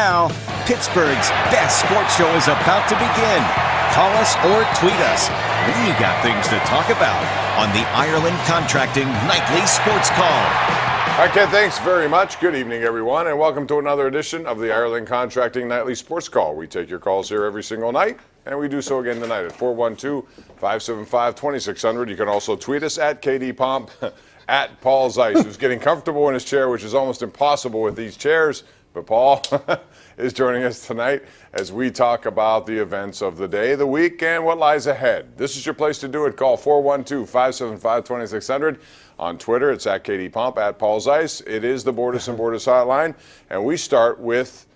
Now, Pittsburgh's best sports show is about to begin. Call us or tweet us. We got things to talk about on the Ireland Contracting Nightly Sports Call. All right, Ken, thanks very much. Good evening, everyone, and welcome to another edition of the Ireland Contracting Nightly Sports Call. We take your calls here every single night, and we do so again tonight at 412-575-2600. You can also tweet us at KD Pomp, at Paul Zeise, who's getting comfortable in his chair, which is almost impossible with these chairs. But Paul is joining us tonight as we talk about the events of the day, the week, and what lies ahead. This is your place to do it. Call 412-575-2600. On Twitter, it's at KD Pomp, at Paul Zeise. It is the Bordas and Bordas hotline. And we start with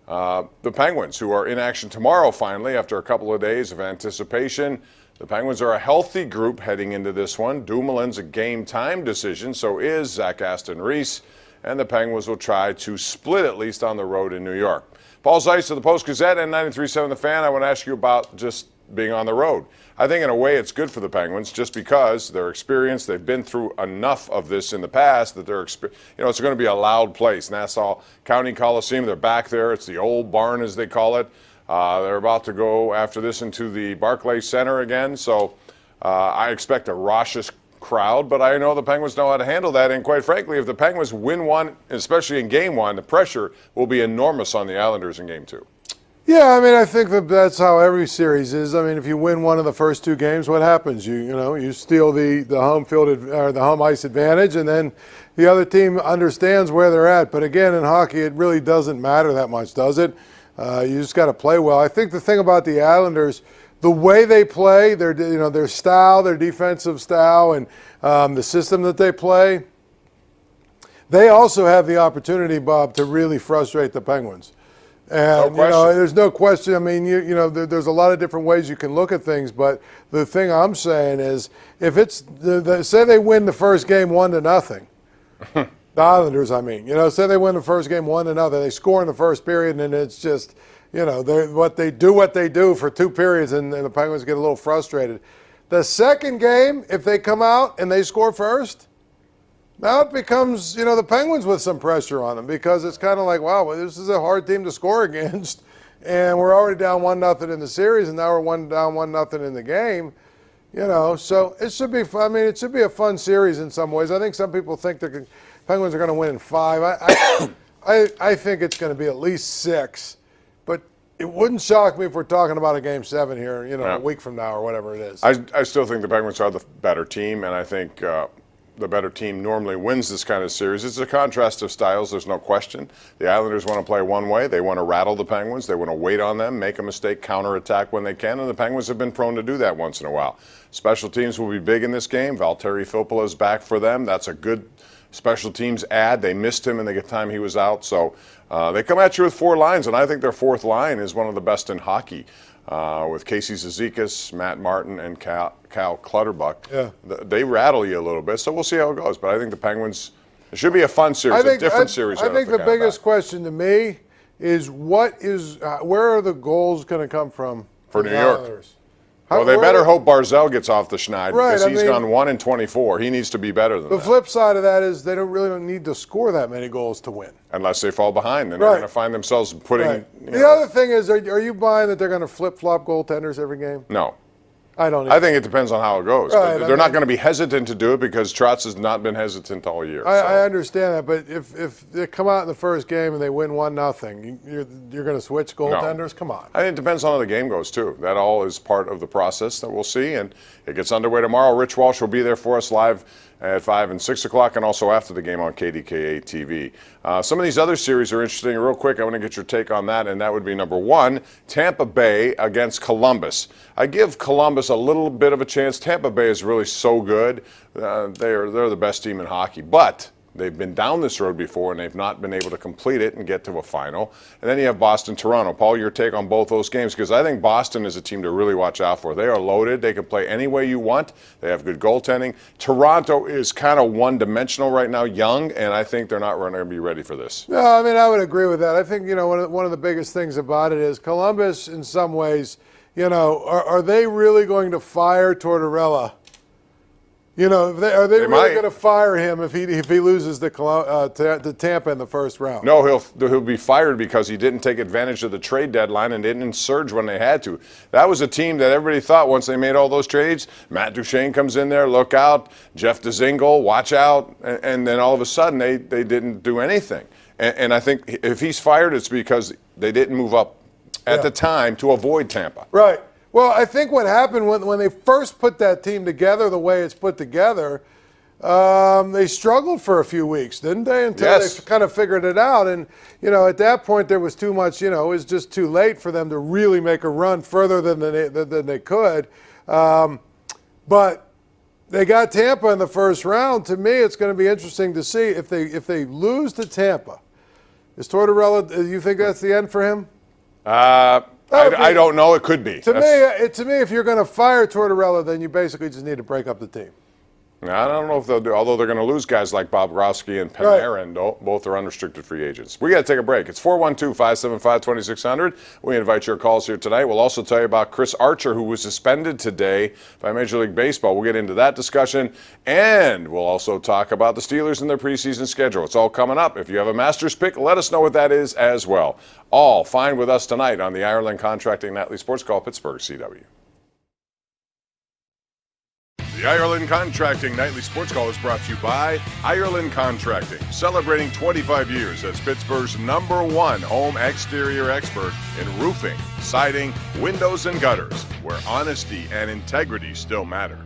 the Penguins, who are in action tomorrow, finally, after a couple of days of anticipation. The Penguins are a healthy group heading into this one. Dumoulin's a game-time decision, so is Zach Aston-Reese. And the Penguins will try to split at least on the road in New York. Paul Zeise of the Post-Gazette and 93.7 The Fan, I want to ask you about just being on the road. I think in a way it's good for the Penguins just because they're experienced. They've been through enough of this in the past that it's going to be a loud place. Nassau County Coliseum, they're back there. It's the old barn, as they call it. They're about to go after this into the Barclays Center again. So I expect a raucous crowd, but I know the Penguins know how to handle that. And quite frankly, if the Penguins win one, especially in game one, the pressure will be enormous on the Islanders in game two. Yeah, I mean, I think that's how every series is. I mean, if you win one of the first two games, what happens? You steal the home field or the home ice advantage, and then the other team understands where they're at. But again, in hockey, it really doesn't matter that much, does it? You just got to play well. I think the thing about the Islanders, the way they play, their style, their defensive style, and the system that they play, they also have the opportunity, Bob, to really frustrate the Penguins. And there's no question. I mean, there's a lot of different ways you can look at things, but the thing I'm saying is, if it's say they win the first game 1-0, the Islanders, say they win the first game 1-0, they score in the first period, and it's just, what they do for two periods, and the Penguins get a little frustrated. The second game, if they come out and they score first, now it becomes, the Penguins with some pressure on them, because it's kind of like, wow, this is a hard team to score against, and we're already down 1-0 in the series, and now we're down 1-0 in the game. So it should be fun. I mean, it should be a fun series in some ways. I think some people think the Penguins are going to win in 5. I think it's going to be at least 6. But it wouldn't shock me if we're talking about a Game 7 here, a week from now or whatever it is. I still think the Penguins are the better team, and I think the better team normally wins this kind of series. It's a contrast of styles, there's no question. The Islanders want to play one way. They want to rattle the Penguins. They want to wait on them, make a mistake, counterattack when they can, and the Penguins have been prone to do that once in a while. Special teams will be big in this game. Valtteri Filppula is back for them. That's a good special teams add. They missed him in the time he was out. So they come at you with 4 lines, and I think their 4th line is one of the best in hockey. With Casey Zizekas, Matt Martin, and Cal Clutterbuck. Yeah. They rattle you a little bit, so we'll see how it goes. But I think the Penguins, it should be a fun series, a different series. I think the biggest question to me is where are the goals going to come from for New York? Islanders? Well, they better hope Barzal gets off the schneid, because he's gone 1-24. He needs to be better than that. The flip side of that is they don't need to score that many goals to win. Unless they fall behind, then they're going to find themselves putting. The other thing is, are you buying that they're going to flip-flop goaltenders every game? No. I don't. I think it depends on how it goes. Right, they're not going to be hesitant to do it, because Trotz has not been hesitant all year. I understand that, but if they come out in the first game and they win 1-0, you're going to switch goaltenders? No. Come on. I think it depends on how the game goes too. That all is part of the process that we'll see, and it gets underway tomorrow. Rich Walsh will be there for us live at 5 and 6 o'clock, and also after the game on KDKA TV. Some of these other series are interesting. Real quick, I want to get your take on that, and that would be number 1, Tampa Bay against Columbus. I give Columbus a little bit of a chance. Tampa Bay is really so good. They're the best team in hockey, but they've been down this road before, and they've not been able to complete it and get to a final. And then you have Boston-Toronto. Paul, your take on both those games, because I think Boston is a team to really watch out for. They are loaded. They can play any way you want. They have good goaltending. Toronto is kind of one-dimensional right now, young, and I think they're not going to be ready for this. No, I mean, I would agree with that. I think, one of the biggest things about it is Columbus, in some ways, are they really going to fire Tortorella You know, are they really might. going to fire him if he loses to Tampa in the first round? No, he'll be fired because he didn't take advantage of the trade deadline and didn't surge when they had to. That was a team that everybody thought once they made all those trades, Matt Duchene comes in there, look out, Jeff DeZingle, watch out, and then all of a sudden they didn't do anything. And I think if he's fired, it's because they didn't move up at the time to avoid Tampa. Right. Well, I think what happened when they first put that team together the way it's put together, they struggled for a few weeks, didn't they? Until they kind of figured it out. And, you know, at that point there was too much, you know, it was just too late for them to really make a run further than they could. But they got Tampa in the first round. To me, it's going to be interesting to see if they lose to Tampa. Is Tortorella, you think that's the end for him? I don't know. It could be. To me, if you're going to fire Tortorella, then you basically just need to break up the team. I don't know if they'll do, although they're going to lose guys like Bob Grosky and Panarin. Both are unrestricted free agents. We got to take a break. It's 412-575-2600. We invite your calls here tonight. We'll also tell you about Chris Archer, who was suspended today by Major League Baseball. We'll get into that discussion, and we'll also talk about the Steelers and their preseason schedule. It's all coming up. If you have a Masters pick, let us know what that is as well. All fine with us tonight on the Ireland Contracting Nightly Sports Call, Pittsburgh CW. The Ireland Contracting Nightly Sports Call is brought to you by Ireland Contracting, celebrating 25 years as Pittsburgh's #1 home exterior expert in roofing, siding, windows, and gutters, where honesty and integrity still matter.